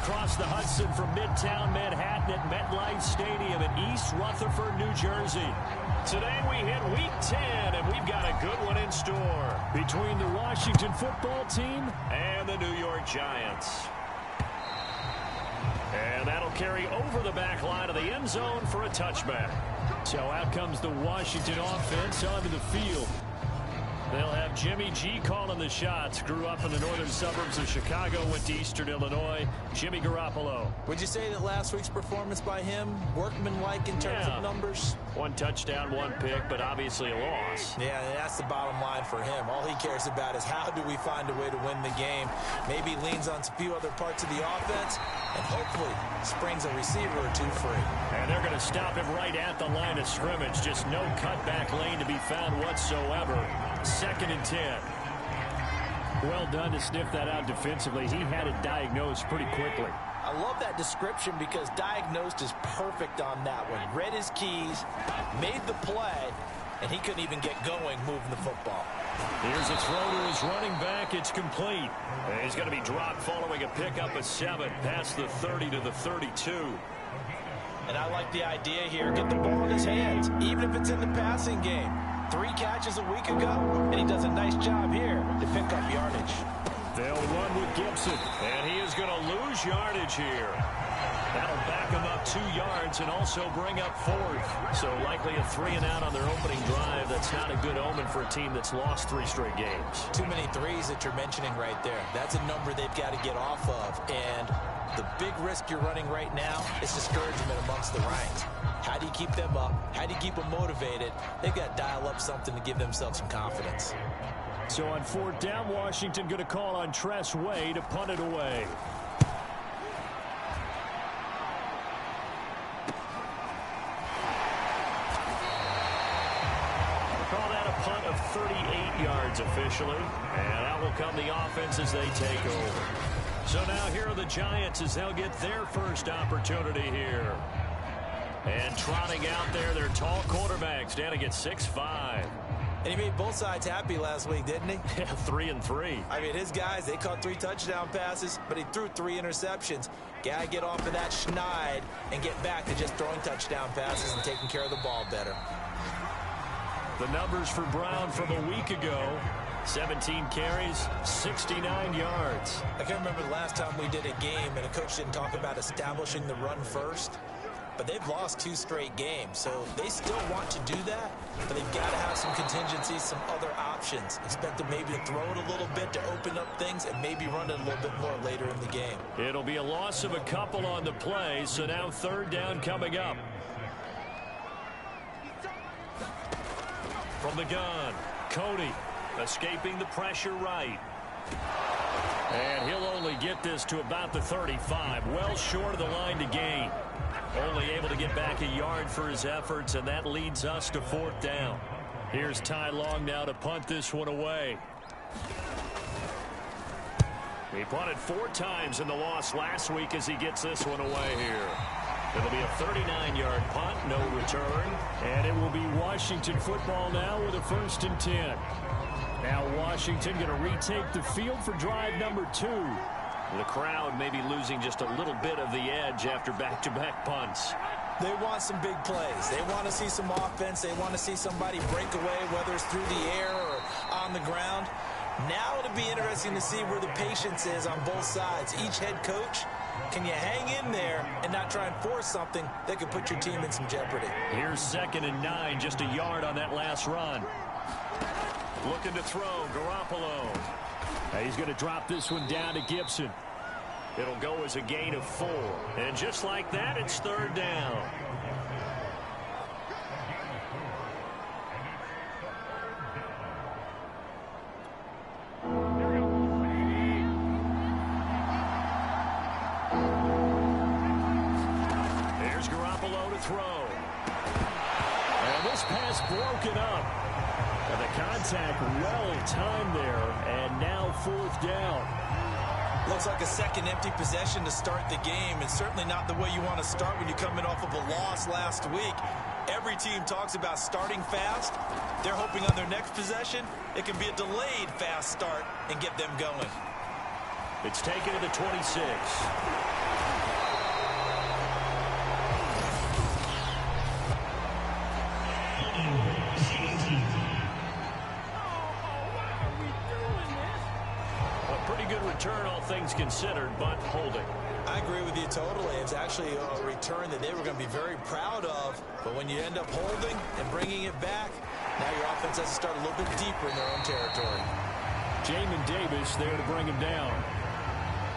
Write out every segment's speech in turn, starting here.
across the Hudson from Midtown Manhattan at MetLife Stadium in East Rutherford, New Jersey. Today we hit Week 10, and we've got a good one in store between the Washington football team and the New York Giants. And that'll carry over the back line of the end zone for a touchback. So out comes the Washington offense onto the field. They'll have Jimmy G calling the shots. Grew up in the northern suburbs of Chicago, went to Eastern Illinois. Jimmy Garoppolo. Would you say that last week's performance by him, workmanlike in terms of numbers? 1 touchdown, 1 pick, but obviously a loss. Yeah, that's the bottom line for him. All he cares about is how do we find a way to win the game. Maybe leans on a few other parts of the offense, and hopefully springs a receiver or two free. And they're going to stop him right at the line of scrimmage. Just no cutback lane to be found whatsoever. 2nd and 10. Well done to sniff that out defensively. He had it diagnosed pretty quickly. I love that description because diagnosed is perfect on that one. Read his keys, made the play, and he couldn't even get going moving the football. Here's a throw to his running back. It's complete. And he's going to be dropped following a pickup of 7 past the 30 to the 32. And I like the idea here. Get the ball in his hands, even if it's in the passing game. 3 catches a week ago, and he does a nice job here to pick up yardage. They'll run with Gibson, and he is going to lose yardage here. That'll back him up 2 yards and also bring up 4th. So likely a 3 and out on their opening drive. That's not a good omen for a team that's lost 3 straight games. Too many threes that you're mentioning right there. That's a number they've got to get off of. And the big risk you're running right now is discouragement amongst the ranks. How do you keep them up? How do you keep them motivated? They've got to dial up something to give themselves some confidence. So on 4th down, Washington going to call on Tress Way to punt it away. Call that a punt of 38 yards officially. And out will come the offense as they take over. So now here are the Giants as they'll get their first opportunity here. And trotting out there, their tall quarterback standing at 6'5". And he made both sides happy last week, didn't he? Yeah, 3 and 3. I mean, his guys, they caught 3 touchdown passes, but he threw 3 interceptions. Got to get off of that schneid and get back to just throwing touchdown passes and taking care of the ball better. The numbers for Brown from a week ago. 17 carries, 69 yards. I can't remember the last time we did a game and a coach didn't talk about establishing the run first. But they've lost 2 straight games, so they still want to do that, but they've got to have some contingencies, some other options. Expect them maybe to throw it a little bit to open up things and maybe run it a little bit more later in the game. It'll be a loss of a couple on the play, so now 3rd down coming up. From the gun, Cody escaping the pressure right. And he'll only get this to about the 35, well short of the line to gain. Only able to get back a yard for his efforts, and that leads us to 4th down. Here's Ty Long now to punt this one away. He punted 4 times in the loss last week as he gets this one away here. It'll be a 39-yard punt, no return. And it will be Washington football now with a 1st and 10. Now Washington going to retake the field for drive number 2. The crowd may be losing just a little bit of the edge after back-to-back punts. They want some big plays. They want to see some offense. They want to see somebody break away, whether it's through the air or on the ground. Now it'll be interesting to see where the patience is on both sides. Each head coach, can you hang in there and not try and force something that could put your team in some jeopardy? Here's 2nd and 9, just a yard on that last run. Looking to throw, Garoppolo. He's going to drop this one down to Gibson. It'll go as a gain of 4. And just like that, it's 3rd down. Here's Garoppolo to throw. And this pass broken up. And the contact well timed there, and now 4th down. Looks like a second empty possession to start the game, and certainly not the way you want to start when you're coming off of a loss last week. Every team talks about starting fast. They're hoping on their next possession, it can be a delayed fast start and get them going. It's taken to the 26. pretty good return, all things considered, but holding. I agree with you totally. It's actually a return that they were going to be very proud of. But when you end up holding and bringing it back, now your offense has to start a little bit deeper in their own territory. Jamin Davis there to bring him down.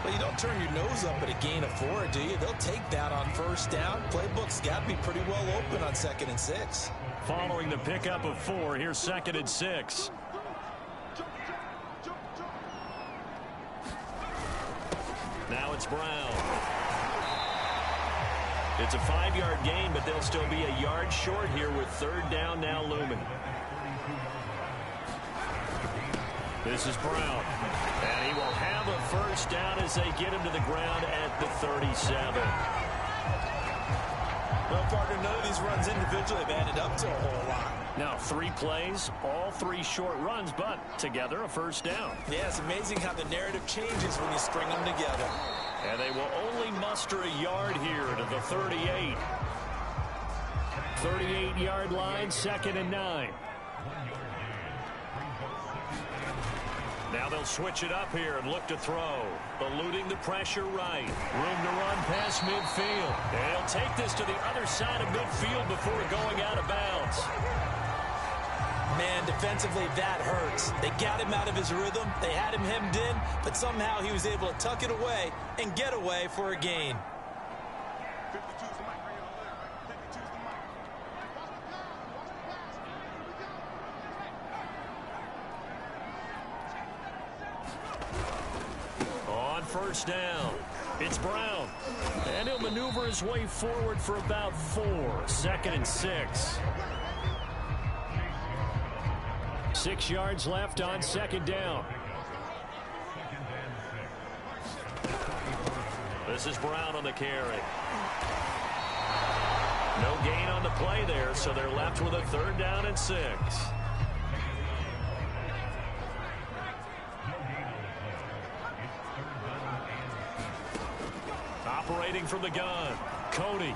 Well, you don't turn your nose up at a gain of 4, do you? They'll take that on first down. Playbook's got to be pretty well open on 2nd and 6. Following the pickup of 4, here's 2nd and 6. Now it's Brown. It's a 5-yard gain, but they'll still be a yard short here with 3rd down now looming. This is Brown. And he will have a first down as they get him to the ground at the 37. Well, partner, none of these runs individually have added up to a whole lot. Now 3 plays, all 3 short runs, but together a first down. Yeah, it's amazing how the narrative changes when you string them together. And they will only muster a yard here to the 38. 38-yard line, 2nd and 9. Now they'll switch it up here and look to throw. Eluding the pressure right. Room to run past midfield. And he'll take this to the other side of midfield before going out of bounds. Man, defensively, that hurts. They got him out of his rhythm. They had him hemmed in, but somehow he was able to tuck it away and get away for a gain. On first down, it's Brown. And he'll maneuver his way forward for about 4. 2nd and 6. 6 yards left on 2nd down. This is Brown on the carry. No gain on the play there, so they're left with a 3rd down and 6. Operating from the gun, Cody.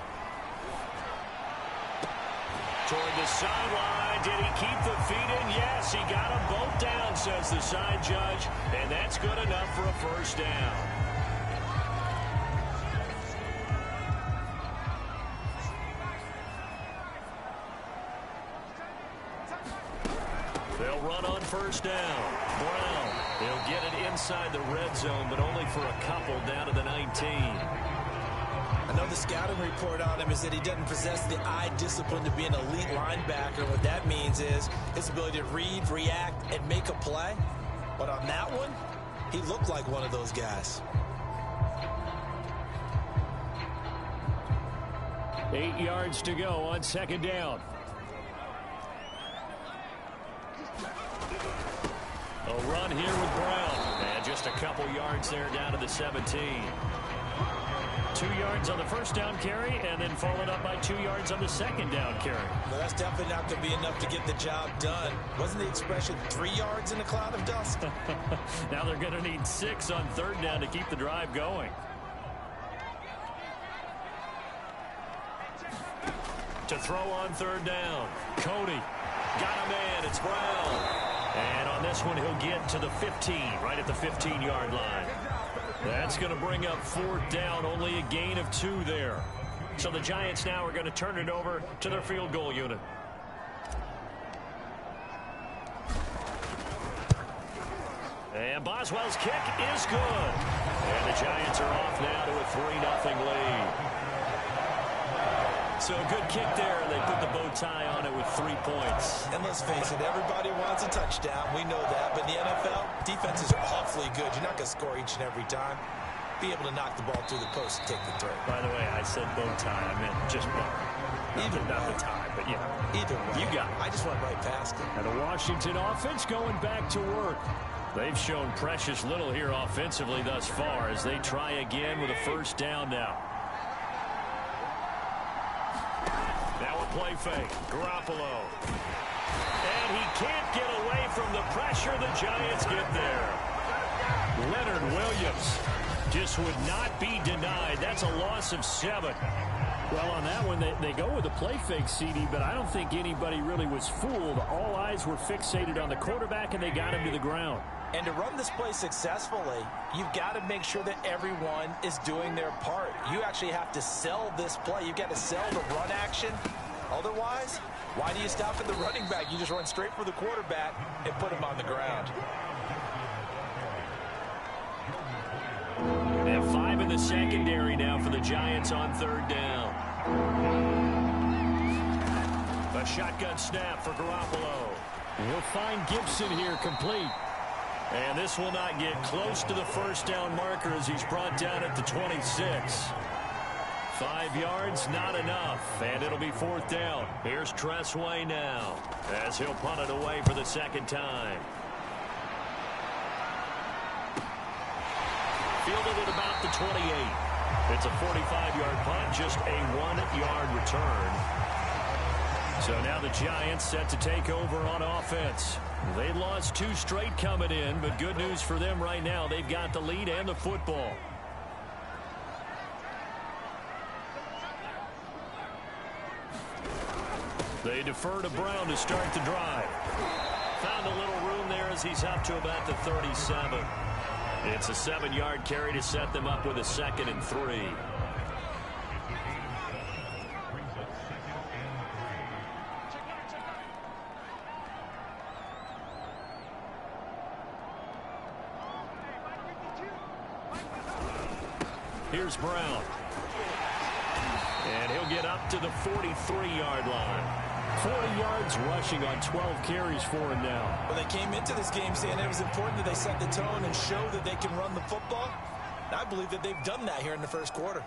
Toward the sideline. Did he keep the feet in? Yes, he got them both down, says the side judge. And that's good enough for a first down. They'll run on first down. Brown. They'll get it inside the red zone, but only for a couple down to the 19. I know the scouting report on him is that he doesn't possess the eye discipline to be an elite linebacker. What that means is his ability to read, react, and make a play. But on that one, he looked like one of those guys. 8 yards to go on 2nd down. A run here with Brown. And just a couple yards there down to the 17. 2 yards on the first down carry, and then followed up by 2 yards on the 2nd down carry. Well, that's definitely not going to be enough to get the job done. Wasn't the expression 3 yards in a cloud of dust? Now they're going to need 6 on 3rd down to keep the drive going. To throw on 3rd down. Cody got him in. It's Brown. And on this one, he'll get to the 15, right at the 15-yard line. That's going to bring up 4th down, only a gain of 2 there. So the Giants now are going to turn it over to their field goal unit. And Boswell's kick is good. And the Giants are off now to a 3-0 lead. So a good kick there, and they put the bow tie on it with 3 points. And let's face it, everybody wants a touchdown. We know that. But in the NFL, defenses are awfully good. You're not going to score each and every time. Be able to knock the ball through the post and take the throw. By the way, I said bow tie. I meant just bow. Not the tie, but yeah. Either way. You got it. I just went right past it. And the Washington offense going back to work. They've shown precious little here offensively thus far as they try again with a first down now. Now a play fake. Garoppolo. And he can't get away from the pressure. The Giants get there. Leonard Williams just would not be denied. That's a loss of 7. Well, on that one, they go with a play fake, CD, but I don't think anybody really was fooled. All eyes were fixated on the quarterback, and they got him to the ground. And to run this play successfully, you've got to make sure that everyone is doing their part. You actually have to sell this play. You've got to sell the run action. Otherwise, why do you stop at the running back? You just run straight for the quarterback and put him on the ground. They have 5 in the secondary now for the Giants on 3rd down. A shotgun snap for Garoppolo. He'll find Gibson here complete. And this will not get close to the first down marker as he's brought down at the 26. 5 yards, not enough, and it'll be 4th down. Here's Tressway now as he'll punt it away for the 2nd time. Fielded at about the 28. It's a 45-yard punt, just a 1-yard return. So now the Giants set to take over on offense. They lost 2 straight coming in, but good news for them right now. They've got the lead and the football. They defer to Brown to start the drive. Found a little room there as he's up to about the 37. It's a 7-yard carry to set them up with a 2nd and 3. Here's Brown. And he'll get up to the 43-yard line. 40 yards rushing on 12 carries for him now. When they came into this game saying it was important that they set the tone and show that they can run the football, I believe that they've done that here in the first quarter.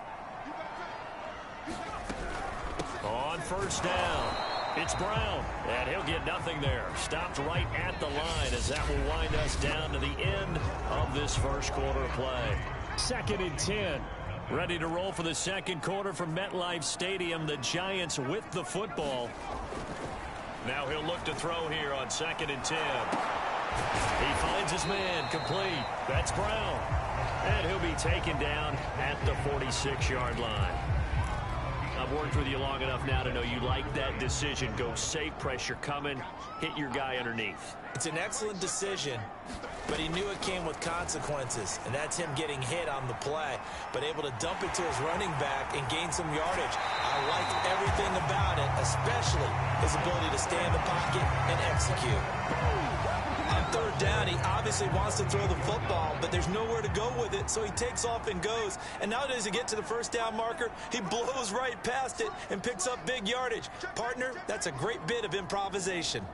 On 1st down, it's Brown, and he'll get nothing there. Stopped right at the line as that will wind us down to the end of this first quarter of play. 2nd and 10. Ready to roll for the 2nd quarter from MetLife Stadium. The Giants with the football. Now he'll look to throw here on 2nd and 10. He finds his man complete. That's Brown. And he'll be taken down at the 46-yard line. I've worked with you long enough now to know you like that decision. Go safe, pressure coming, hit your guy underneath. It's an excellent decision, but he knew it came with consequences, and that's him getting hit on the play, but able to dump it to his running back and gain some yardage. I like everything about it, especially his ability to stay in the pocket and execute. On 3rd down, he obviously wants to throw the football, but there's nowhere to go with it, so he takes off and goes. And now as he gets to the 1st down marker, he blows right past it and picks up big yardage. Partner, that's a great bit of improvisation.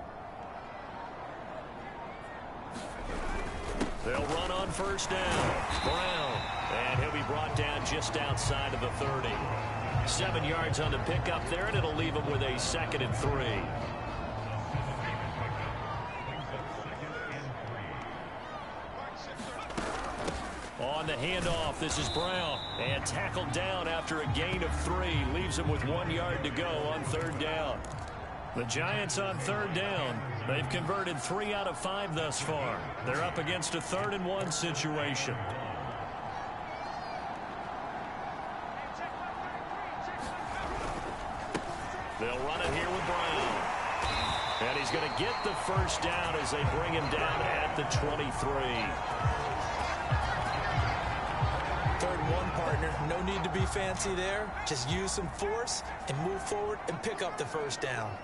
They'll run on 1st down. Brown, and he'll be brought down just outside of the 30. 7 yards on the pickup there, and it'll leave him with a 2nd and 3. On the handoff, this is Brown, and tackled down after a gain of 3. Leaves him with 1 yard to go on 3rd down. The Giants on 3rd down. They've converted 3 out of 5 thus far. They're up against a 3rd and 1 situation. They'll run it here with Brown. And he's going to get the 1st down as they bring him down at the 23. 3rd and 1, partner. No need to be fancy there. Just use some force and move forward and pick up the 1st down.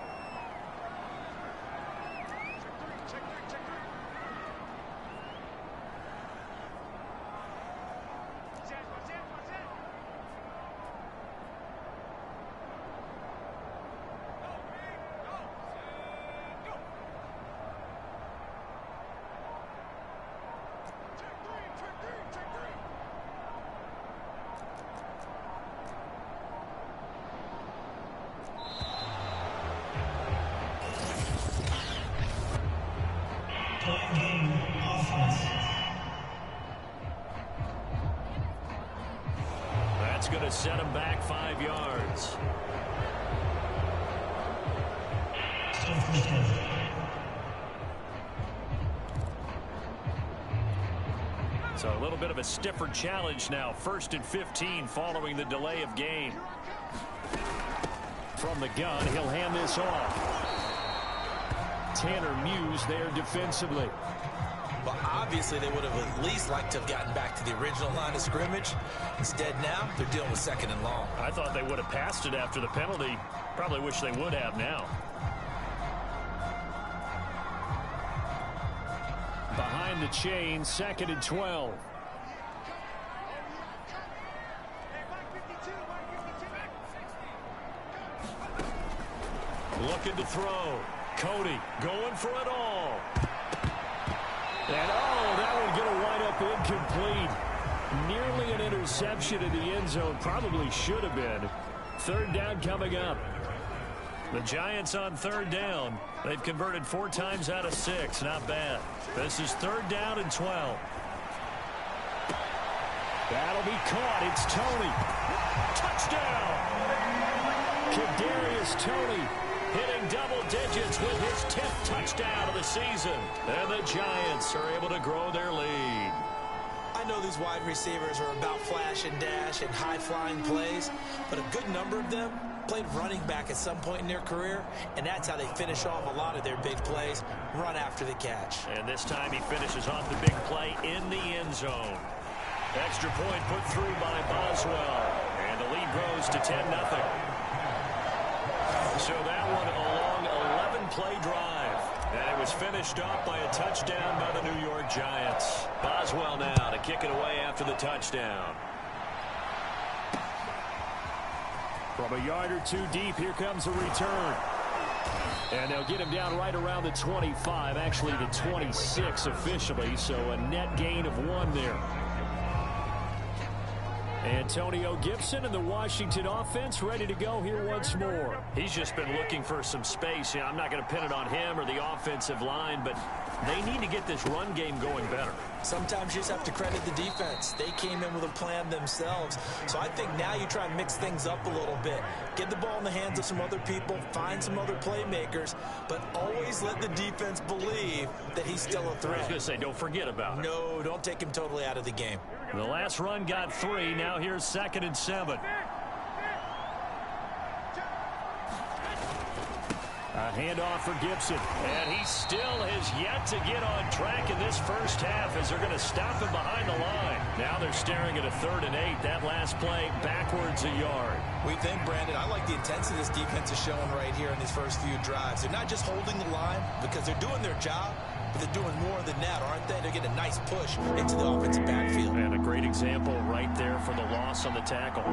That's going to set him back 5 yards. So a little bit of a stiffer challenge now. 1st and 15 following the delay of game. From the gun, he'll hand this off. Tanner Muse there defensively. Well, obviously they would have at least liked to have gotten back to the original line of scrimmage. Instead now, they're dealing with 2nd and long. I thought they would have passed it after the penalty. Probably wish they would have now. Behind the chain, 2nd and 12. Looking to throw. Cody going for it all. And that one going to wind up incomplete. Nearly an interception in the end zone. Probably should have been. 3rd down coming up. The Giants on 3rd down. They've converted 4 times out of 6. Not bad. This is 3rd down and 12. That'll be caught. It's Toney. Touchdown! Kadarius Toney hitting double digits with his 10th touchdown of the season. And the Giants are able to grow their lead. I know these wide receivers are about flash and dash and high-flying plays, but a good number of them played running back at some point in their career, and that's how they finish off a lot of their big plays, run after the catch. And this time he finishes off the big play in the end zone. Extra point put through by Boswell, and the lead grows to 10-0. So that one a long 11-play drive. And it was finished off by a touchdown by the New York Giants. Boswell now to kick it away after the touchdown. From a yard or 2 deep, here comes a return. And they'll get him down right around the 25, actually the 26 officially, so a net gain of 1 there. Antonio Gibson and the Washington offense ready to go here once more. He's just been looking for some space. I'm not going to pin it on him or the offensive line, but they need to get this run game going better. Sometimes you just have to credit the defense. They came in with a plan themselves. So I think now you try and mix things up a little bit. Get the ball in the hands of some other people, find some other playmakers, but always let the defense believe that he's still a threat. I was going to say, don't forget about it. No, don't take him totally out of the game. The last run got 3. Now here's 2nd and 7. A handoff for Gibson. And he still has yet to get on track in this first half as they're going to stop him behind the line. Now they're staring at a 3rd and 8. That last play backwards a yard. We think, Brandon, I like the intensity this defense is showing right here in these first few drives. They're not just holding the line because they're doing their job, but they're doing more than that, aren't they? They're getting a nice push into the offensive backfield. And a great example right there for the loss on the tackle.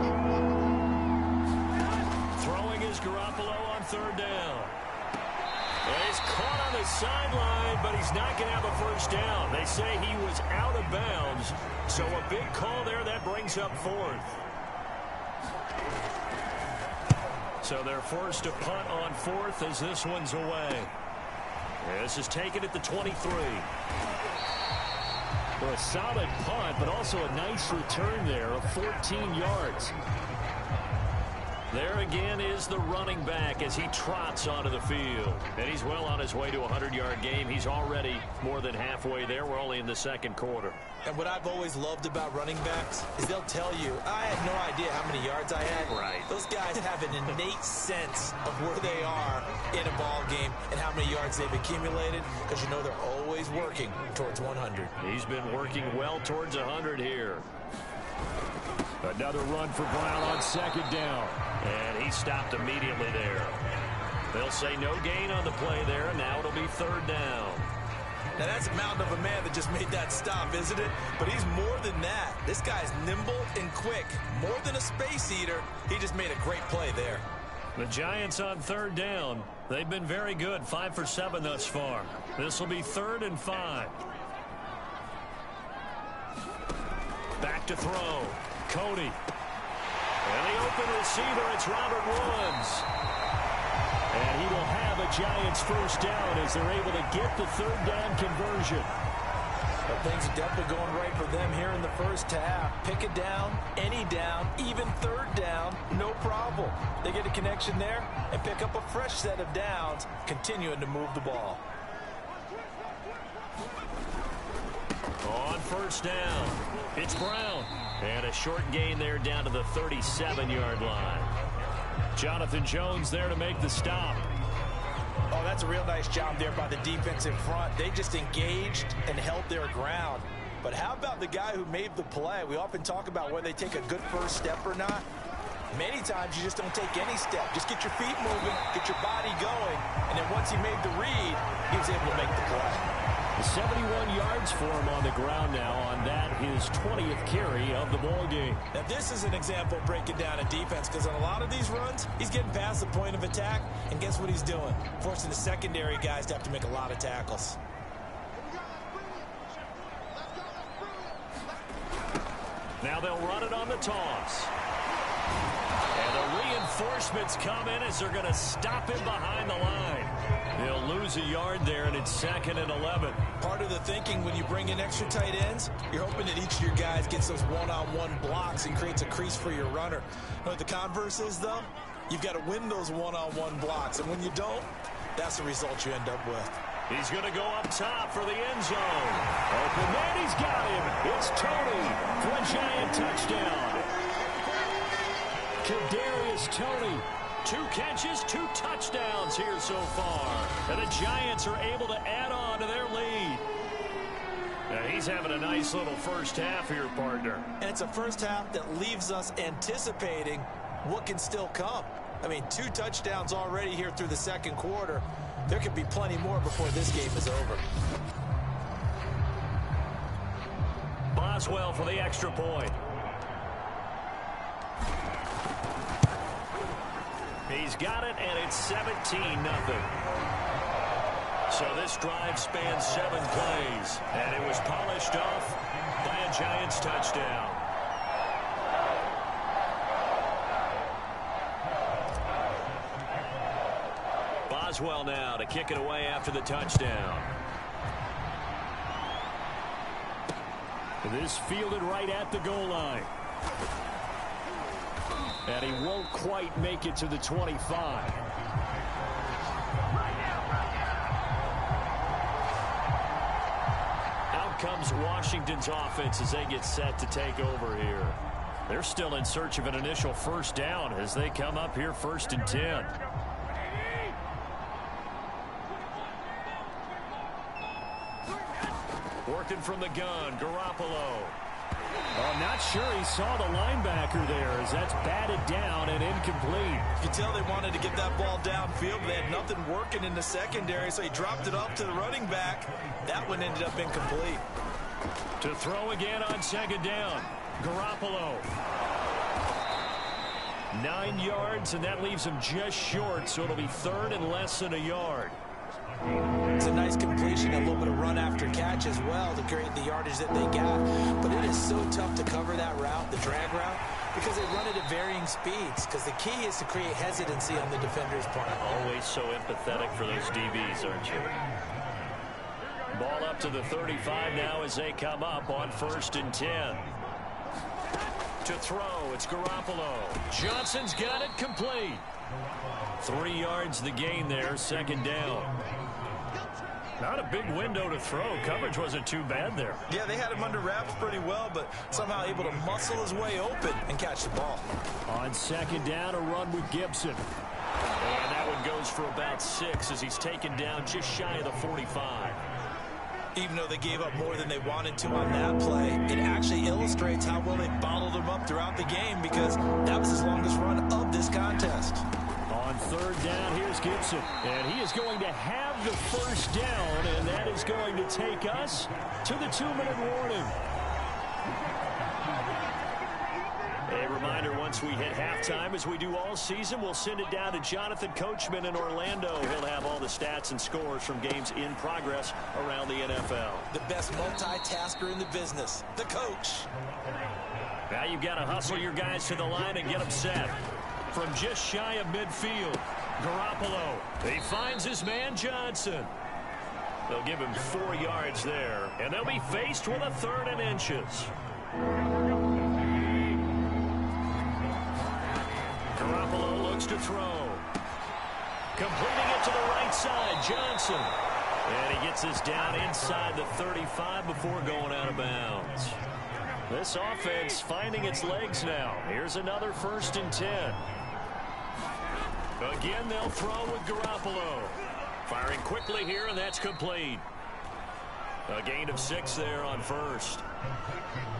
Throwing is Garoppolo on 3rd down. He's caught on the sideline, but he's not going to have a first down. They say he was out of bounds, so a big call there that brings up 4th. So they're forced to punt on 4th as this one's away. This is taken at the 23. Well, a solid punt, but also a nice return there of 14 yards. There again is the running back as he trots onto the field. And he's well on his way to a 100-yard game. He's already more than halfway there. We're only in the 2nd quarter. And what I've always loved about running backs is they'll tell you, I had no idea how many yards I had. Right. Those guys have an innate sense of where they are in a ball game and how many yards they've accumulated, because you know they're always working towards 100. He's been working well towards 100 here. Another run for Brown on 2nd down. And he stopped immediately there. They'll say no gain on the play there. Now it'll be 3rd down. Now that's a mountain of a man that just made that stop, isn't it? But he's more than that. This guy's nimble and quick. More than a space eater. He just made a great play there. The Giants on 3rd down. They've been very good. 5 for 7 thus far. This will be 3rd and 5. Back to throw. Cody. And the open receiver, it's Robert Woods. And he will have a Giants first down as they're able to get the 3rd down conversion. But things are definitely going right for them here in the first half. Pick it down, any down, even 3rd down, no problem. They get a connection there and pick up a fresh set of downs, continuing to move the ball. On first down, it's Brown. And a short gain there down to the 37-yard line. Jonathan Jones there to make the stop. Oh, that's a real nice job there by the defensive front. They just engaged and held their ground. But how about the guy who made the play? We often talk about whether they take a good first step or not. Many times you just don't take any step. Just get your feet moving, get your body going, and then once he made the read, he was able to make the play. 71 yards for him on the ground now on that, his 20th carry of the ball game. Now this is an example of breaking down a defense, because on a lot of these runs, he's getting past the point of attack, and guess what he's doing? Forcing the secondary guys to have to make a lot of tackles. Now they'll run it on the toss. And the reinforcements come in as they're going to stop him behind the line. They'll lose a yard there, and it's 2nd and 11. Part of the thinking when you bring in extra tight ends, you're hoping that each of your guys gets those one-on-one blocks and creates a crease for your runner. You know what the converse is, though? You've got to win those one-on-one blocks, and when you don't, that's the result you end up with. He's going to go up top for the end zone. Open man, he's got him. It's Toney for a Giant touchdown. Kadarius Toney, 2 catches, 2 touchdowns here so far. And the Giants are able to add on to their lead. Now he's having a nice little first half here, partner. And it's a first half that leaves us anticipating what can still come. I mean, 2 touchdowns already here through the second quarter. There could be plenty more before this game is over. Boswell for the extra point. He's got it, and it's 17-0. So this drive spans 7 plays, and it was polished off by a Giants touchdown. Boswell now to kick it away after the touchdown. This fielded right at the goal line. And he won't quite make it to the 25. Out comes Washington's offense as they get set to take over here. They're still in search of an initial first down as they come up here 1st and 10. Working from the gun, Garoppolo. I'm not sure he saw the linebacker there as that's batted down and incomplete. You can tell they wanted to get that ball downfield, but they had nothing working in the secondary, so he dropped it off to the running back. That one ended up incomplete. To throw again on 2nd down, Garoppolo. 9 yards, and that leaves him just short, so it'll be 3rd and less than a yard. It's a nice completion, a little bit of run after catch as well to create the yardage that they got. But it is so tough to cover that route, the drag route, because they run it at varying speeds. Because the key is to create hesitancy on the defender's part. Always so empathetic for those DBs, aren't you? Ball up to the 35 now as they come up on 1st and 10. To throw, it's Garoppolo. Johnson's got it complete. 3 yards the gain there, 2nd down. Not a big window to throw. Coverage wasn't too bad there. Yeah, they had him under wraps pretty well, but somehow able to muscle his way open and catch the ball. On 2nd down, a run with Gibson. And that one goes for about 6 as he's taken down just shy of the 45. Even though they gave up more than they wanted to on that play, it actually illustrates how well they bottled him up throughout the game, because that was his longest run of this contest. On 3rd down, here's Gibson. And he is going to have the first down, and that is going to take us to the 2-minute warning. A reminder, once we hit halftime, as we do all season, we'll send it down to Jonathan Coachman in Orlando. He'll have all the stats and scores from games in progress around the NFL. The best multitasker in the business, the coach. Now you've got to hustle your guys to the line and get them set. From just shy of midfield, Garoppolo. He finds his man Johnson. They'll give him 4 yards there, and they'll be faced with a 3rd and inches. Garoppolo looks to throw. Completing it to the right side, Johnson. And he gets us down inside the 35 before going out of bounds. This offense finding its legs now. Here's another 1st and 10. Again, they'll throw with Garoppolo. Firing quickly here, and that's complete. A gain of 6 there on first.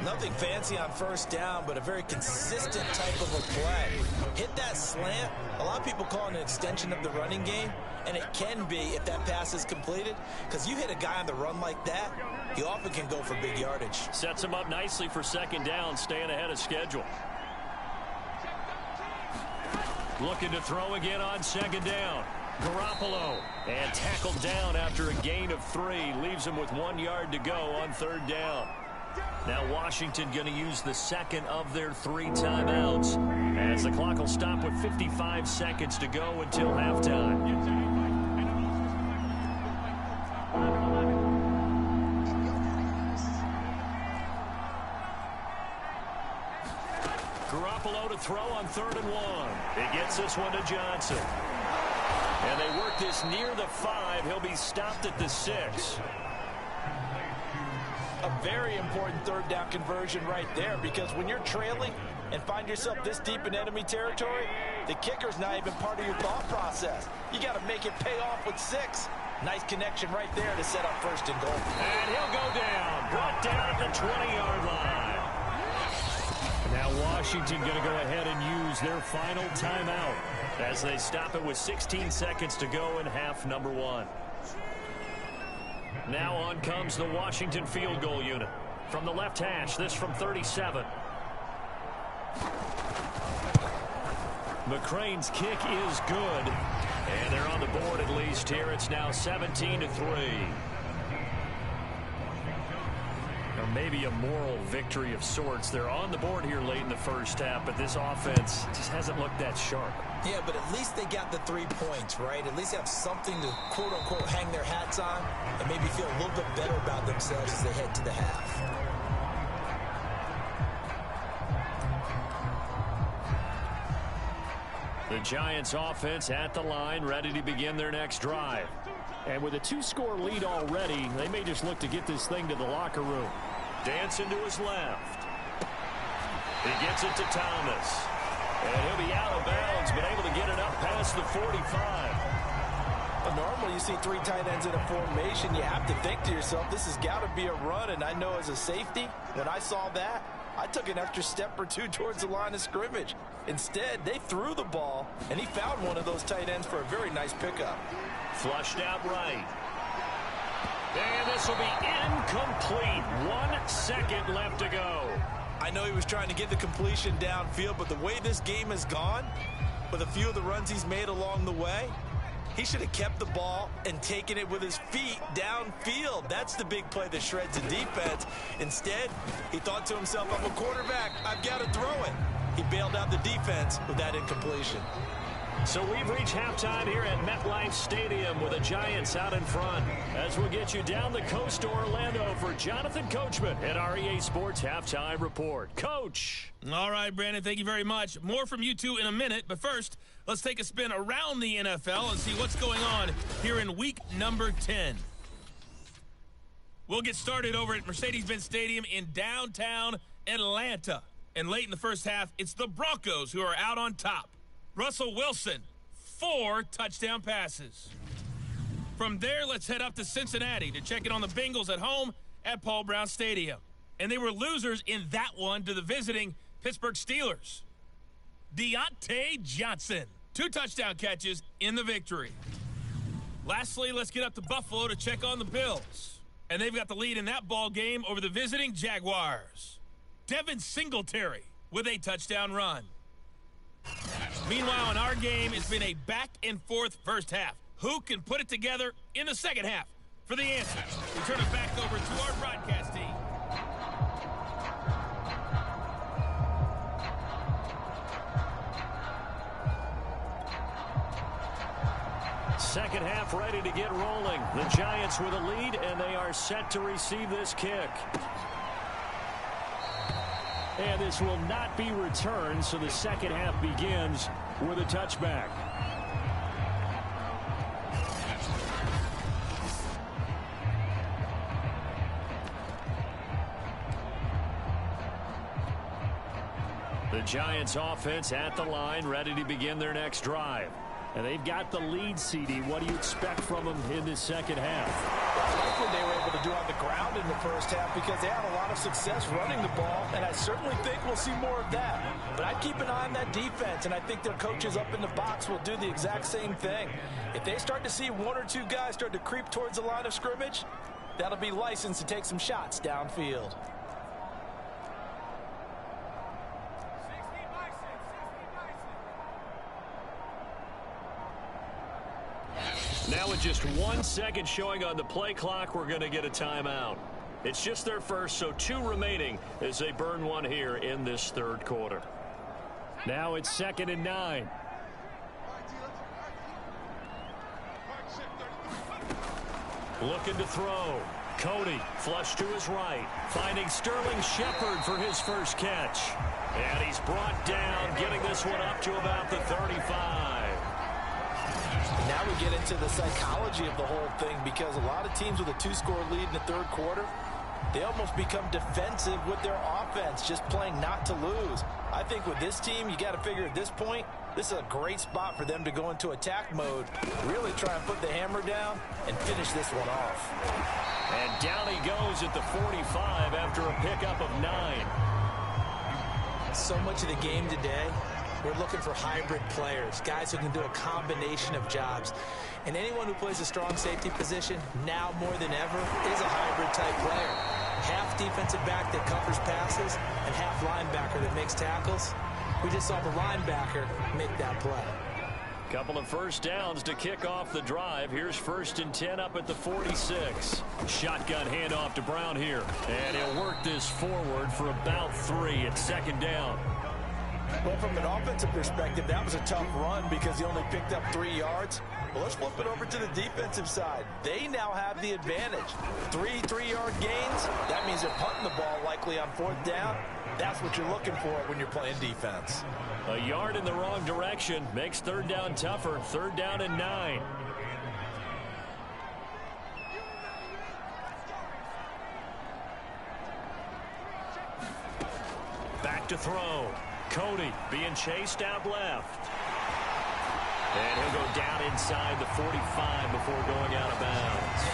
Nothing fancy on first down, but a very consistent type of a play. Hit that slant. A lot of people call it an extension of the running game, and it can be if that pass is completed, because you hit a guy on the run like that, he often can go for big yardage. Sets him up nicely for 2nd down, staying ahead of schedule. Looking to throw again on 2nd down. Garoppolo, and tackled down after a gain of 3. Leaves him with 1 yard to go on 3rd down. Now Washington going to use the 2nd of their 3 timeouts, as the clock will stop with 55 seconds to go until halftime. Garoppolo to throw on 3rd and 1. He gets this one to Johnson. And they work this near the 5. He'll be stopped at the 6. A very important 3rd down conversion right there, because when you're trailing and find yourself this deep in enemy territory, the kicker's not even part of your thought process. You got to make it pay off with 6. Nice connection right there to set up 1st and goal. And he'll go down. Brought down at the 20-yard line. Now Washington going to go ahead and use their final timeout as they stop it with 16 seconds to go in half number 1. Now on comes the Washington field goal unit. From the left hash, this from 37. McCrane's kick is good. And they're on the board at least here. It's now 17-3. Or maybe a moral victory of sorts. They're on the board here late in the first half, but this offense just hasn't looked that sharp. Yeah, but at least they got the 3 points, right? At least have something to, quote-unquote, hang their hats on and maybe feel a little bit better about themselves as they head to the half. The Giants offense at the line, ready to begin their next drive. And with a 2-score lead already, they may just look to get this thing to the locker room. Dancing to his left. He gets it to Thomas. And he'll be out of bounds, but able to get it up past the 45. Well, normally you see 3 tight ends in a formation. You have to think to yourself, this has got to be a run. And I know as a safety, when I saw that, I took an extra step or 2 towards the line of scrimmage. Instead, they threw the ball, and he found one of those tight ends for a very nice pickup. Flushed out right. And this will be incomplete. 1 second left to go. I know he was trying to get the completion downfield, but the way this game has gone, with a few of the runs he's made along the way, he should have kept the ball and taken it with his feet downfield. That's the big play that shreds the defense. Instead, he thought to himself, I'm a quarterback, I've got to throw it. He bailed out the defense with that incompletion. So we've reached halftime here at MetLife Stadium with the Giants out in front. As we'll get you down the coast to Orlando for Jonathan Coachman at our EA Sports Halftime Report. Coach. All right, Brandon, thank you very much. More from you two in a minute, but first, let's take a spin around the NFL and see what's going on here in week number 10. We'll get started over at Mercedes-Benz Stadium in downtown Atlanta. And late in the first half, it's the Broncos who are out on top. Russell Wilson, 4 touchdown passes. From there, let's head up to Cincinnati to check in on the Bengals at home at Paul Brown Stadium. And they were losers in that one to the visiting Pittsburgh Steelers. Deontay Johnson, 2 touchdown catches in the victory. Lastly, let's get up to Buffalo to check on the Bills. And they've got the lead in that ball game over the visiting Jaguars. Devin Singletary with a touchdown run. Meanwhile, in our game, it's been a back-and-forth first half. Who can put it together in the second half? For the answer, we turn it back over to our broadcast team. Second half ready to get rolling. The Giants with a lead, and they are set to receive this kick. And this will not be returned, so the second half begins with a touchback. The Giants offense at the line, ready to begin their next drive. And they've got the lead, CD. What do you expect from them in this second half? I like what they were able to do on the ground in the first half because they had a lot of success running the ball, and I certainly think we'll see more of that. But I'd keep an eye on that defense, and I think their coaches up in the box will do the exact same thing. If they start to see one or two guys start to creep towards the line of scrimmage, that'll be licensed to take some shots downfield. Now with just 1 second showing on the play clock, we're going to get a timeout. It's just their first, so 2 remaining as they burn one here in this third quarter. Now it's 2nd and 9. Looking to throw. Cody flush to his right, finding Sterling Shepard for his first catch. And he's brought down, getting this one up to about the 35. Now we get into the psychology of the whole thing because a lot of teams with a 2-score lead in the third quarter, they almost become defensive with their offense, just playing not to lose. I think with this team, you got to figure at this point, this is a great spot for them to go into attack mode, really try and put the hammer down and finish this one off. And down he goes at the 45 after a pickup of 9. So much of the game today, we're looking for hybrid players, guys who can do a combination of jobs. And anyone who plays a strong safety position, now more than ever, is a hybrid-type player. Half defensive back that covers passes and half linebacker that makes tackles. We just saw the linebacker make that play. Couple of first downs to kick off the drive. Here's 1st and 10 up at the 46. Shotgun handoff to Brown here. And he'll work this forward for about 3 at 2nd down. Well, from an offensive perspective, that was a tough run because he only picked up 3 yards. Well, let's flip it over to the defensive side. They now have the advantage. 3 3-yard gains. That means they're punting the ball likely on 4th down. That's what you're looking for when you're playing defense. A yard in the wrong direction makes 3rd down tougher. 3rd down and 9. Back to throw. Cody being chased out left. And he'll go down inside the 45 before going out of bounds.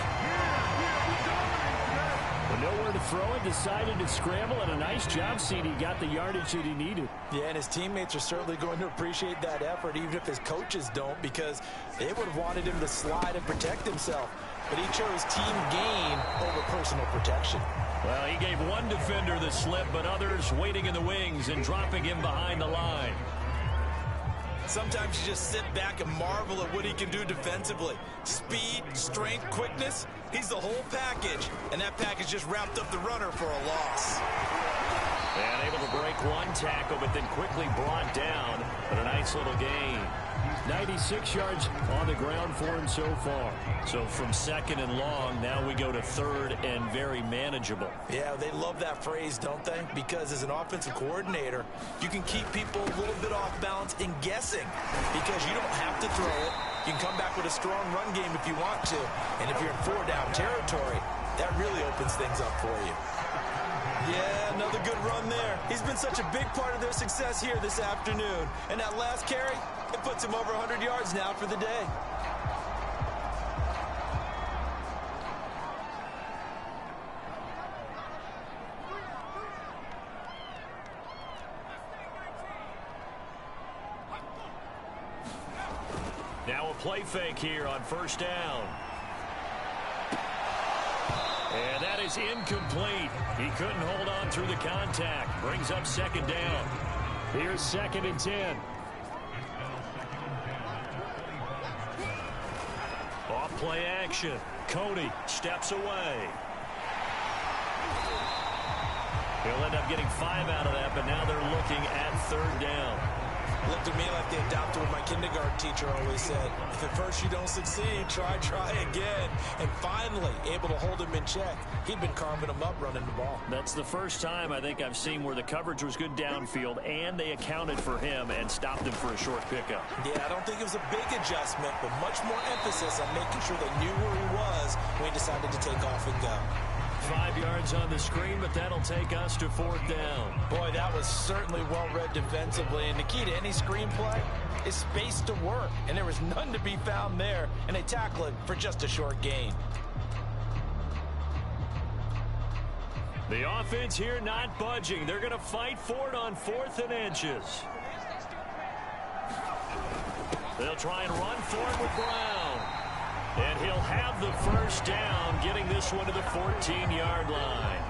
But nowhere to throw it, decided to scramble, and a nice job, CD. Got the yardage that he needed. Yeah, and his teammates are certainly going to appreciate that effort, even if his coaches don't, because they would have wanted him to slide and protect himself. But he chose team gain over personal protection. Well, he gave one defender the slip, but others waiting in the wings and dropping him behind the line. Sometimes you just sit back and marvel at what he can do defensively. Speed, strength, quickness, he's the whole package. And that package just wrapped up the runner for a loss. And able to break one tackle, but then quickly brought down. But a nice little gain. 96 yards on the ground for him so far. So from 2nd and long, now we go to 3rd and very manageable. Yeah, they love that phrase, don't they? Because as an offensive coordinator, you can keep people a little bit off balance and guessing because you don't have to throw it. You can come back with a strong run game if you want to. And if you're in 4-down territory, that really opens things up for you. Yeah, another good run there. He's been such a big part of their success here this afternoon. And that last carry, it puts him over 100 yards now for the day. Now a play fake here on 1st down. And that is incomplete. He couldn't hold on through the contact. Brings up 2nd down. Here's 2nd and 10. Off play action. Cody steps away. He'll end up getting 5 out of that, but now they're looking at 3rd down. Looked to me like they adopted what my kindergarten teacher always said. If at first you don't succeed, try again. And finally, able to hold him in check. He'd been carving him up running the ball. That's the first time I think I've seen where the coverage was good downfield and they accounted for him and stopped him for a short pickup. Yeah, I don't think it was a big adjustment, but much more emphasis on making sure they knew where he was when he decided to take off and go. 5 yards on the screen, but that'll take us to 4th down. Boy, that was certainly well read defensively. And the key to any screenplay is space to work. And there was none to be found there. And they tackle it for just a short gain. The offense here not budging. They're going to fight for it on 4th and inches. They'll try and run for it with Brown. And he'll have the first down, getting this one to the 14-yard line.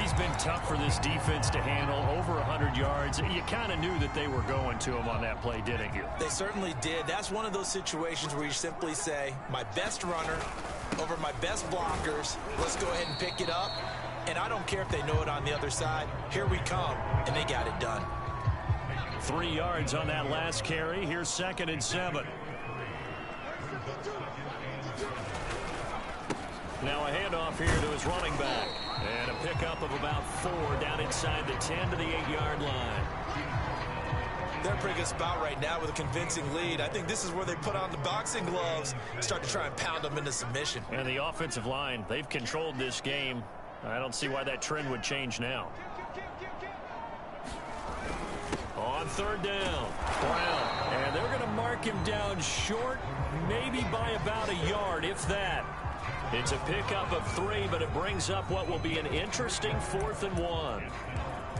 He's been tough for this defense to handle, over 100 yards. You kind of knew that they were going to him on that play, didn't you? They certainly did. That's one of those situations where you simply say, my best runner over my best blockers. Let's go ahead and pick it up. And I don't care if they know it on the other side. Here we come, and they got it done. 3 yards on that last carry. Here's 2nd and 7. Now a handoff here to his running back. And a pickup of about 4 down inside the 10 to the 8-yard line. They're in a pretty good spot right now with a convincing lead. I think this is where they put on the boxing gloves and start to try and pound them into submission. And the offensive line, they've controlled this game. I don't see why that trend would change now. On 3rd down, Brown. And they're going to mark him down short, maybe by about a yard, if that. It's a pickup of 3, but it brings up what will be an interesting 4th and 1.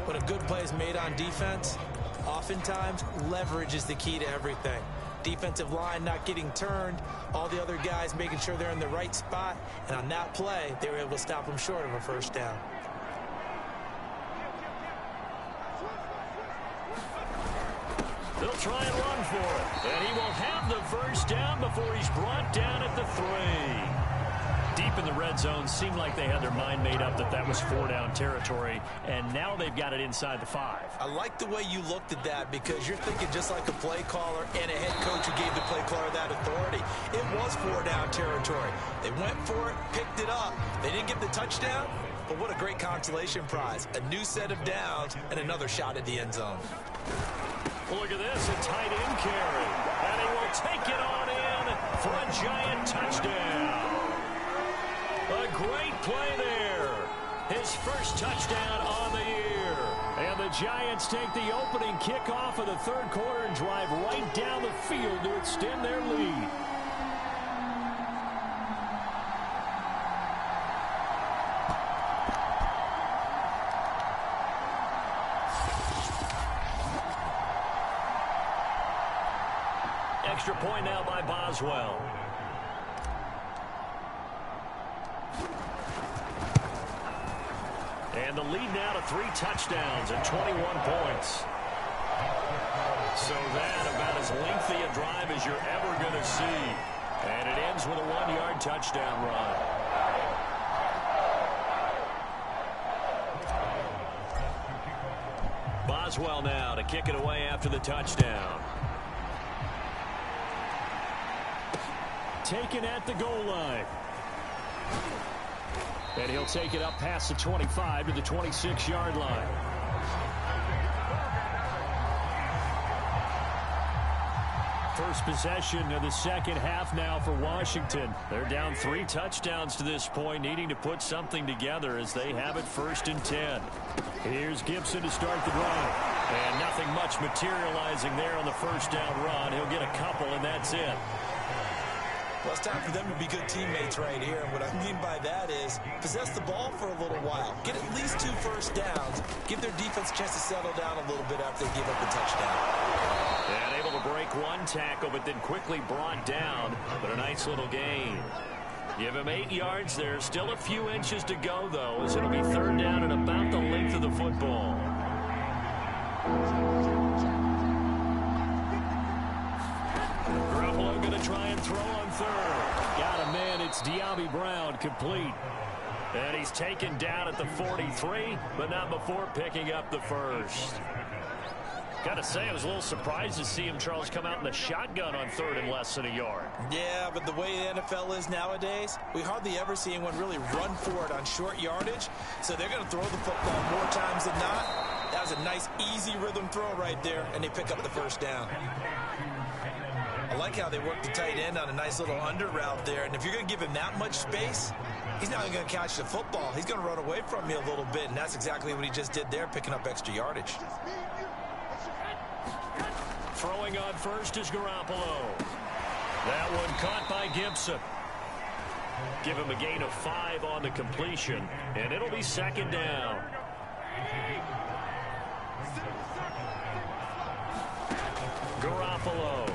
When a good play is made on defense, oftentimes leverage is the key to everything. Defensive line not getting turned, all the other guys making sure they're in the right spot, and on that play, they were able to stop them short of a first down. They'll try and run for it, and he will have the first down before he's brought down at the 3. Deep in the red zone, seemed like they had their mind made up that that was 4-down territory, and now they've got it inside the 5. I like the way you looked at that because you're thinking just like a play caller and a head coach who gave the play caller that authority. It was 4-down territory. They went for it, picked it up. They didn't get the touchdown, but what a great consolation prize. A new set of downs and another shot at the end zone. Look at this, a tight end carry, and he will take it on in for a giant touchdown. A great play there. His first touchdown on the year. And the Giants take the opening kickoff of the 3rd quarter and drive right down the field to extend their lead. Extra point now by Boswell. And the lead now to 3 touchdowns and 21 points. So that about as lengthy a drive as you're ever going to see. And it ends with a 1-yard touchdown run. Boswell now to kick it away after the touchdown. Taken at the goal line. And he'll take it up past the 25 to the 26-yard line. First possession of the second half now for Washington. They're down 3 touchdowns to this point, needing to put something together as they have it 1st and 10. Here's Gibson to start the drive. And nothing much materializing there on the first down run. He'll get a couple, and that's it. Well, it's time for them to be good teammates right here. And what I mean by that is possess the ball for a little while. Get at least 2 first downs. Give their defense a chance to settle down a little bit after they give up the touchdown. And able to break 1 tackle, but then quickly brought down. But a nice little gain. Give him 8 yards there. Still a few inches to go, though, as it'll be 3rd down and about the length of the football. Garoppolo going to try and throw on 3rd. Got a man. It's Diaby Brown complete. And he's taken down at the 43, but not before picking up the first. Got to say, I was a little surprised to see him, Charles, come out in the shotgun on 3rd and less than a yard. Yeah, but the way the NFL is nowadays, we hardly ever see anyone really run for it on short yardage. So they're going to throw the football more times than not. That was a nice, easy rhythm throw right there, and they pick up the first down. I like how they work the tight end on a nice little under route there. And if you're going to give him that much space, he's not even going to catch the football. He's going to run away from you a little bit, and that's exactly what he just did there, picking up extra yardage. Throwing on first is Garoppolo. That one caught by Gibson. Give him a gain of 5 on the completion, and it'll be second down. Garoppolo.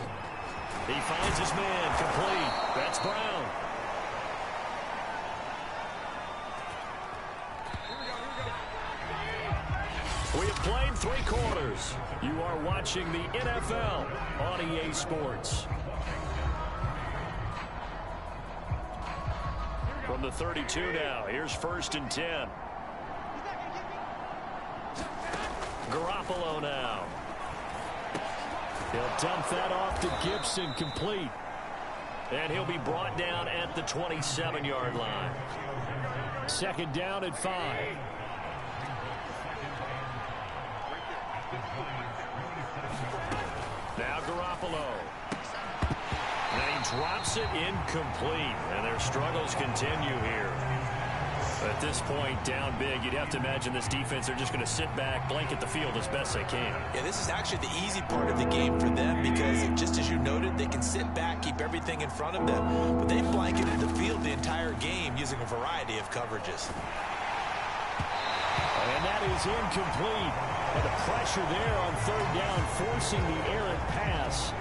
He finds his man, complete. That's Brown. We have played 3 quarters. You are watching the NFL on EA Sports. From the 32 now, here's 1st and 10. Garoppolo now. He'll dump that off to Gibson, complete. And he'll be brought down at the 27-yard line. Second down at 5. Now Garoppolo. And he drops it incomplete. And their struggles continue here. At this point, down big, you'd have to imagine this defense are just going to sit back, blanket the field as best they can. Yeah, this is actually the easy part of the game for them because, just as you noted, they can sit back, keep everything in front of them. But they blanketed the field the entire game using a variety of coverages. And that is incomplete. And the pressure there on 3rd down, forcing the errant pass.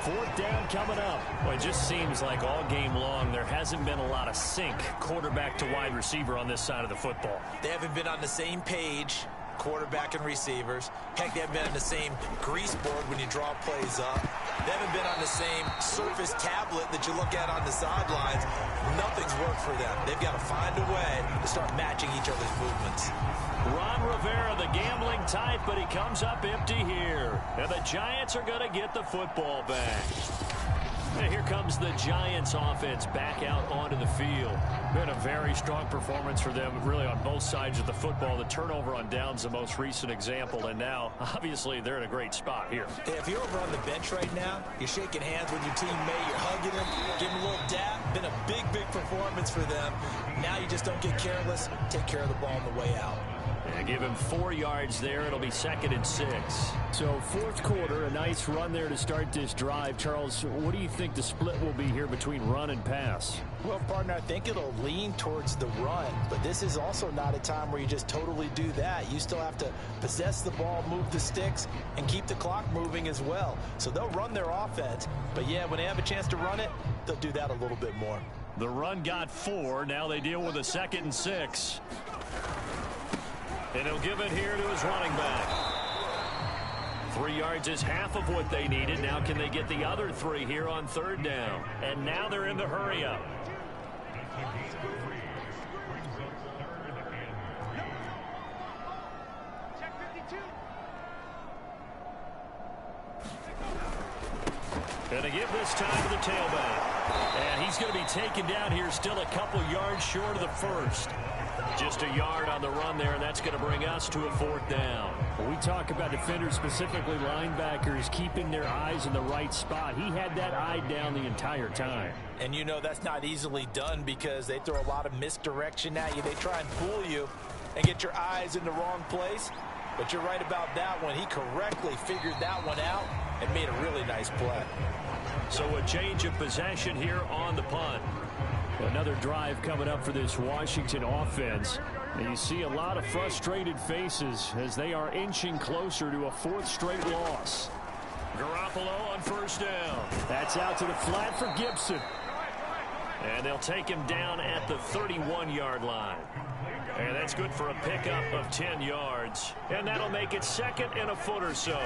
4th down coming up. Well, it just seems like all game long there hasn't been a lot of sync quarterback to wide receiver on this side of the football. They haven't been on the same page, quarterback and receivers. Heck, they haven't been on the same grease board when you draw plays up. They haven't been on the same Surface tablet that you look at on the sidelines. Nothing's worked for them. They've got to find a way to start matching each other's movements. Ron Rivera, the gambling type, but he comes up empty here. And the Giants are going to get the football back. And here comes the Giants offense back out onto the field. Been a very strong performance for them, really, on both sides of the football. The turnover on downs, the most recent example, and now, obviously, they're in a great spot here. Yeah, if you're over on the bench right now, you're shaking hands with your teammate, you're hugging him, giving a little dap. Been a big, big performance for them. Now you just don't get careless. Take care of the ball on the way out. And give him 4 yards there. It'll be 2nd and 6. So 4th quarter, a nice run there to start this drive. Charles, what do you think the split will be here between run and pass? Well, partner, I think it'll lean towards the run, but this is also not a time where you just totally do that. You still have to possess the ball, move the sticks, and keep the clock moving as well. So they'll run their offense, but yeah, when they have a chance to run it, they'll do that a little bit more. The run got 4. Now they deal with a 2nd and 6. And he'll give it here to his running back. 3 yards is half of what they needed. Now can they get the other 3 here on 3rd down? And now they're in the hurry up. And to give this time to the tailback. And he's going to be taken down here, still a couple yards short of the 1st. Just a yard on the run there, and that's going to bring us to a 4th down. When we talk about defenders, specifically linebackers, keeping their eyes in the right spot. He had that eye down the entire time. And you know that's not easily done because they throw a lot of misdirection at you. They try and fool you and get your eyes in the wrong place. But you're right about that one. He correctly figured that one out and made a really nice play. So a change of possession here on the punt. Another drive coming up for this Washington offense. And you see a lot of frustrated faces as they are inching closer to a 4th straight loss. Garoppolo on 1st down. That's out to the flat for Gibson. And they'll take him down at the 31-yard line. And that's good for a pickup of 10 yards. And that'll make it 2nd and a foot or so.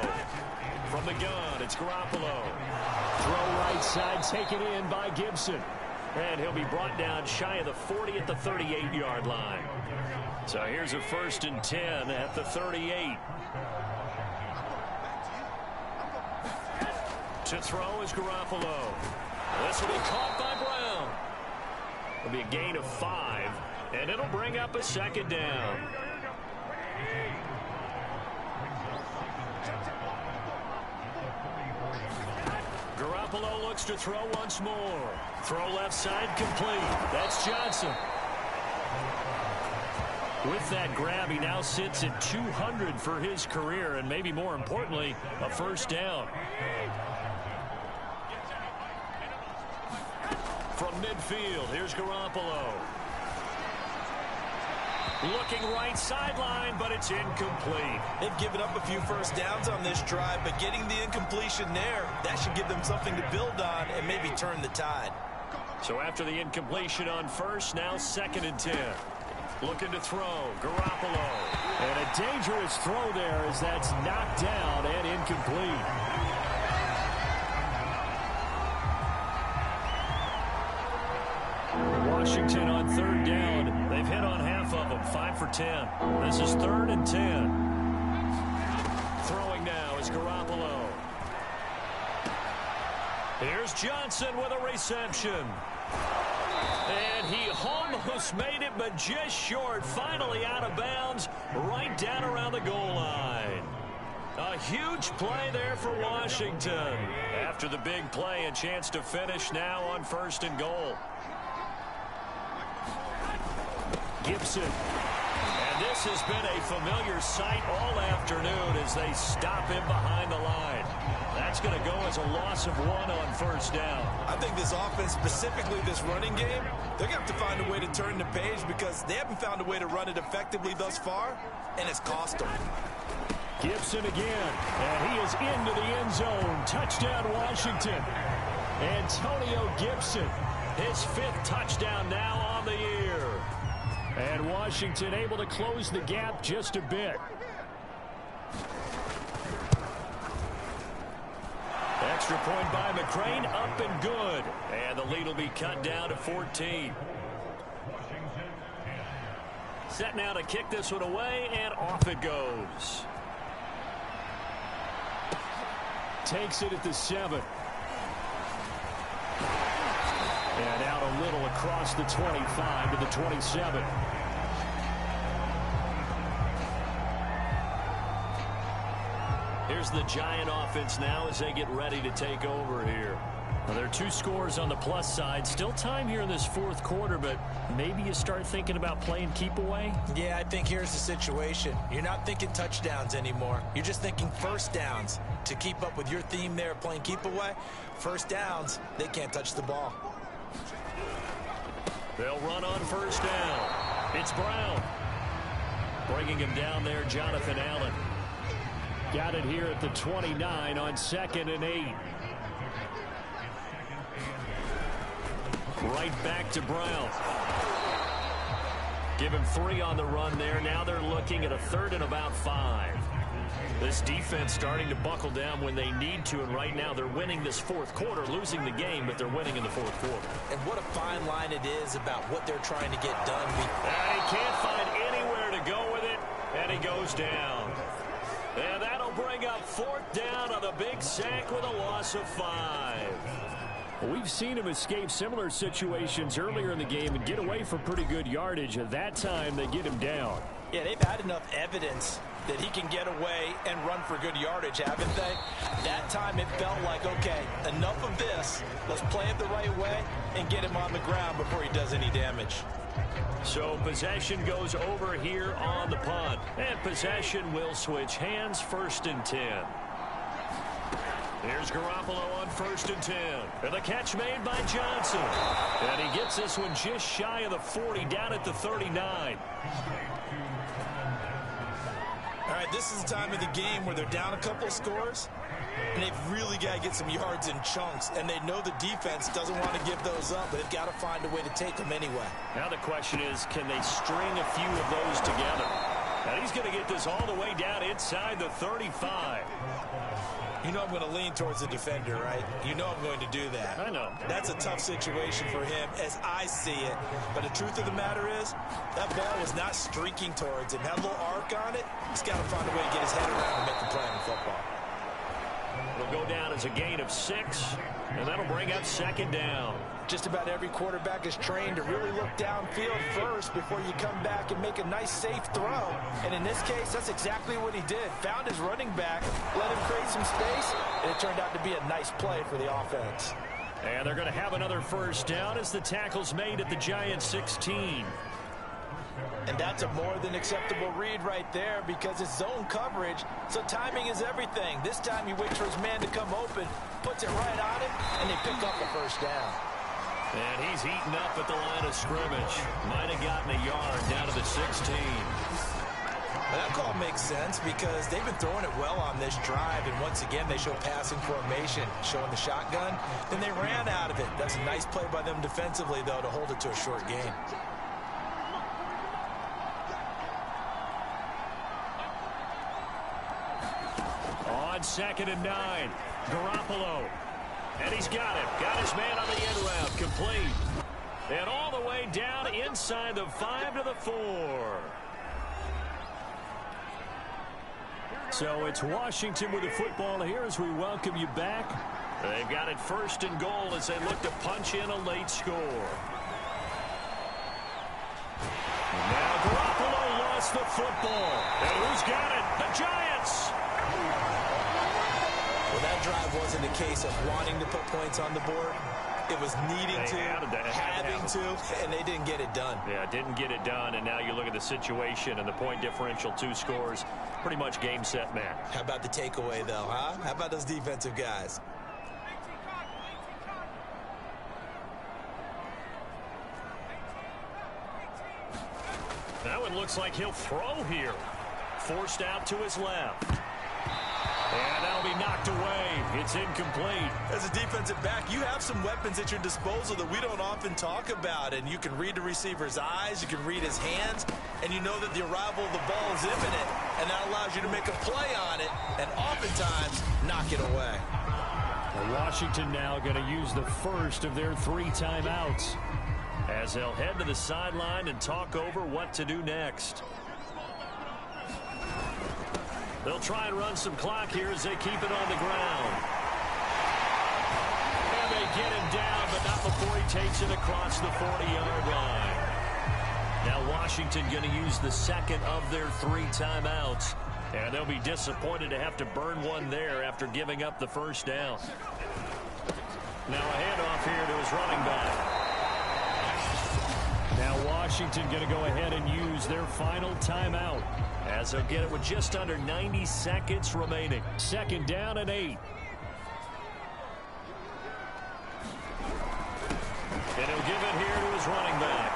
From the gun, it's Garoppolo. Throw right side, taken in by Gibson. And he'll be brought down shy of the 40 at the 38-yard line. So here's a 1st and 10 at the 38. To throw is Garoppolo. This will be caught by Brown. It'll be a gain of 5, and it'll bring up a 2nd down. Garoppolo looks looks to throw once more. Throw left side complete. That's Johnson. With that grab, he now sits at 200 for his career, and maybe more importantly, a first down. From midfield, here's Garoppolo. Looking right sideline, but it's incomplete. They've given up a few first downs on this drive, but getting the incompletion there, that should give them something to build on and maybe turn the tide. So after the incompletion on first, now 2nd and 10. Looking to throw, Garoppolo. And a dangerous throw there as that's knocked down and incomplete. Washington on 3rd down. They've hit on half of them, 5 for 10. This is 3rd and 10. Throwing now is Garoppolo. Here's Johnson with a reception. And he almost made it, but just short. Finally out of bounds, right down around the goal line. A huge play there for Washington. After the big play, a chance to finish now on 1st and goal. Gibson. And this has been a familiar sight all afternoon as they stop him behind the line. That's going to go as a loss of 1 on 1st down. I think this offense, specifically this running game, they're going to have to find a way to turn the page because they haven't found a way to run it effectively thus far, and it's cost them. Gibson again, and he is into the end zone. Touchdown, Washington. Antonio Gibson, his 5th touchdown now on the year. And Washington able to close the gap just a bit. Extra point by McCrane, up and good. And the lead will be cut down to 14. Set now to kick this one away, and off it goes. Takes it at the 7. And out a little across the 25 to the 27. Here's the Giant offense now as they get ready to take over here. Well, there are 2 scores on the plus side. Still time here in this 4th quarter, but maybe you start thinking about playing keep away? Yeah, I think here's the situation. You're not thinking touchdowns anymore. You're just thinking first downs. To keep up with your theme there, playing keep away, first downs, they can't touch the ball. They'll run on 1st down. It's Brown. Bringing him down there, Jonathan Allen. Got it here at the 29 on 2nd and 8. Right back to Brown. Give him 3 on the run there. Now they're looking at a 3rd and about 5. This defense starting to buckle down when they need to, and right now they're winning this 4th quarter, losing the game, but they're winning in the 4th quarter. And what a fine line it is about what they're trying to get done. And he can't find anywhere to go with it, and he goes down. And that'll bring up 4th down on the big sack with a loss of 5. We've seen him escape similar situations earlier in the game and get away for pretty good yardage. At that time, they get him down. Yeah, they've had enough evidence that he can get away and run for good yardage, haven't they? That time it felt like, okay, enough of this. Let's play it the right way and get him on the ground before he does any damage. So possession goes over here on the punt. And possession will switch hands, 1st and 10. Here's Garoppolo on 1st and 10. And the catch made by Johnson. And he gets this one just shy of the 40, down at the 39. All right, this is the time of the game where they're down a couple of scores, and they've really got to get some yards in chunks, and they know the defense doesn't want to give those up, but they've got to find a way to take them anyway. Now the question is, can they string a few of those together? And he's going to get this all the way down inside the 35. You know I'm going to lean towards the defender, right? You know I'm going to do that. I know. That's a tough situation for him as I see it. But the truth of the matter is, that ball was not streaking towards him. Had a little arc on it. He's got to find a way to get his head around and make the play on the football. It'll go down as a gain of 6, and that'll bring up 2nd down. Just about every quarterback is trained to really look downfield first before you come back and make a nice, safe throw. And in this case, that's exactly what he did. Found his running back, let him create some space, and it turned out to be a nice play for the offense. And they're going to have another first down as the tackle's made at the Giants 16. And that's a more than acceptable read right there because it's zone coverage, so timing is everything. This time he waits for his man to come open, puts it right on him, and they pick up the first down. And he's eaten up at the line of scrimmage. Might have gotten a yard down to the 16. Well, that call makes sense because they've been throwing it well on this drive, and once again they show passing formation, showing the shotgun. Then they ran out of it. That's a nice play by them defensively, though, to hold it to a short gain. On 2nd and 9, Garoppolo. And he's got it. Got his man on the end route. Complete. And all the way down inside the 5 to the 4. So it's Washington with the football here as we welcome you back. They've got it 1st and goal as they look to punch in a late score. Now Garoppolo lost the football. And who's got it? The Giants. Well, that drive wasn't a case of wanting to put points on the board. It was needing to, having to, and they didn't get it done. Yeah, didn't get it done, and now you look at the situation and the point differential, 2 scores, pretty much game, set, match. How about the takeaway, though, huh? How about those defensive guys? That one looks like he'll throw here. Forced out to his left. And that'll be knocked away. It's incomplete. As a defensive back, you have some weapons at your disposal that we don't often talk about. And you can read the receiver's eyes, you can read his hands, and you know that the arrival of the ball is imminent. And that allows you to make a play on it and oftentimes knock it away. Well, Washington now going to use the first of their 3 timeouts as they'll head to the sideline and talk over what to do next. They'll try and run some clock here as they keep it on the ground. And they get him down, but not before he takes it across the 40-yard line. Now Washington going to use the 2nd of their 3 timeouts. And they'll be disappointed to have to burn one there after giving up the first down. Now a handoff here to his running back. Now Washington going to go ahead and use their final timeout as they'll get it with just under 90 seconds remaining. 2nd down and 8. And he'll give it here to his running back.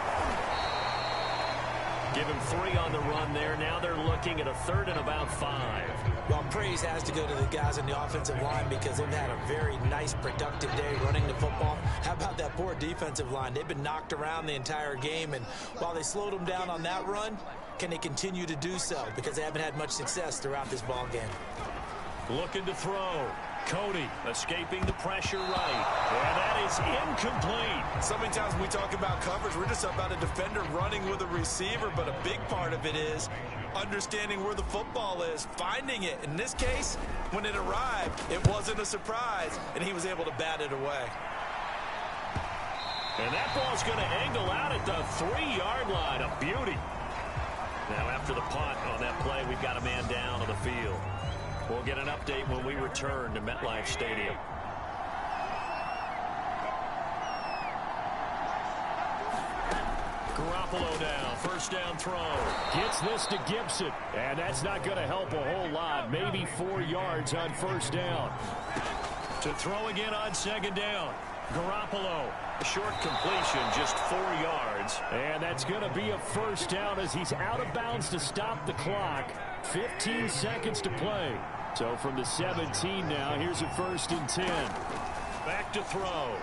Give him 3 on the run there. Now they're looking at a 3rd and about 5. Well, praise has to go to the guys on the offensive line because they've had a very nice, productive day running the football. How about that poor defensive line? They've been knocked around the entire game, and while they slowed them down on that run, can they continue to do so? Because they haven't had much success throughout this ball game. Looking to throw. Cody escaping the pressure right. And that is incomplete. So many times when we talk about coverage, we're just about a defender running with a receiver, but a big part of it is understanding where the football is, finding it. In this case, when it arrived, it wasn't a surprise, and he was able to bat it away. And that ball's going to angle out at the 3-yard line. A beauty. Now after the punt on that play, we've got a man down on the field. We'll get an update when we return to MetLife Stadium. Garoppolo now, 1st down throw. Gets this to Gibson, and that's not going to help a whole lot. Maybe 4 yards on 1st down. To throw again on 2nd down. Garoppolo, a short completion, just 4 yards. And that's going to be a 1st down as he's out of bounds to stop the clock. 15 seconds to play. So from the 17 now, here's a 1st and 10. Back to throw.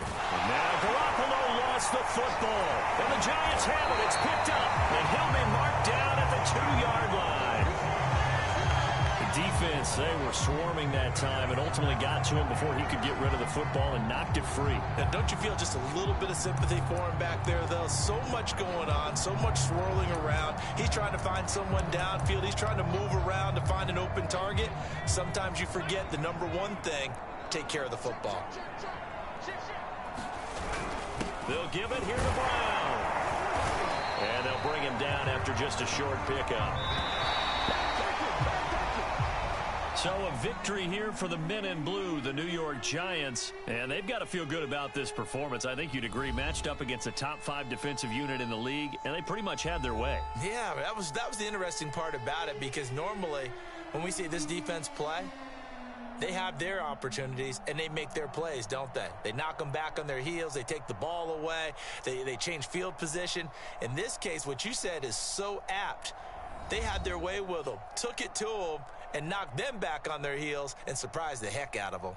And now Garoppolo lost the football. And the Giants have it. It's picked up. And he'll be marked down at the 2-yard line. The defense, they were swarming that time and ultimately got to him before he could get rid of the football and knocked it free. And don't you feel just a little bit of sympathy for him back there, though? So much going on, so much swirling around. He's trying to find someone downfield. He's trying to move around to find an open target. Sometimes you forget the number one thing, take care of the football. They'll give it here to Brown. And they'll bring him down after just a short pickup. So a victory here for the men in blue, the New York Giants. And they've got to feel good about this performance. I think you'd agree, matched up against a top 5 defensive unit in the league, and they pretty much had their way. Yeah, that was the interesting part about it, because normally when we see this defense play, they have their opportunities, and they make their plays, don't they? They knock them back on their heels. They take the ball away. They change field position. In this case, what you said is so apt. They had their way with them, took it to them, and knocked them back on their heels and surprised the heck out of them.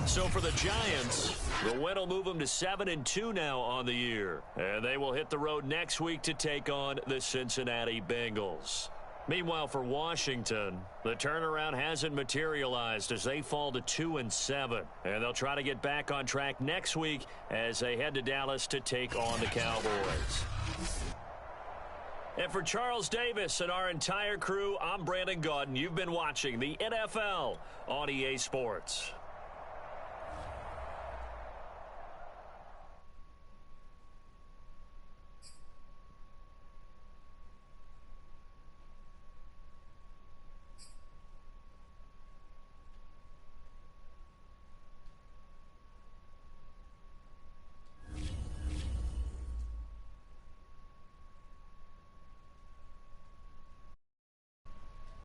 So for the Giants, the win will move them to 7-2 now on the year. And they will hit the road next week to take on the Cincinnati Bengals. Meanwhile, for Washington, the turnaround hasn't materialized as they fall to 2-7. And they'll try to get back on track next week as they head to Dallas to take on the Cowboys. And for Charles Davis and our entire crew, I'm Brandon Gaudin. You've been watching the NFL on EA Sports.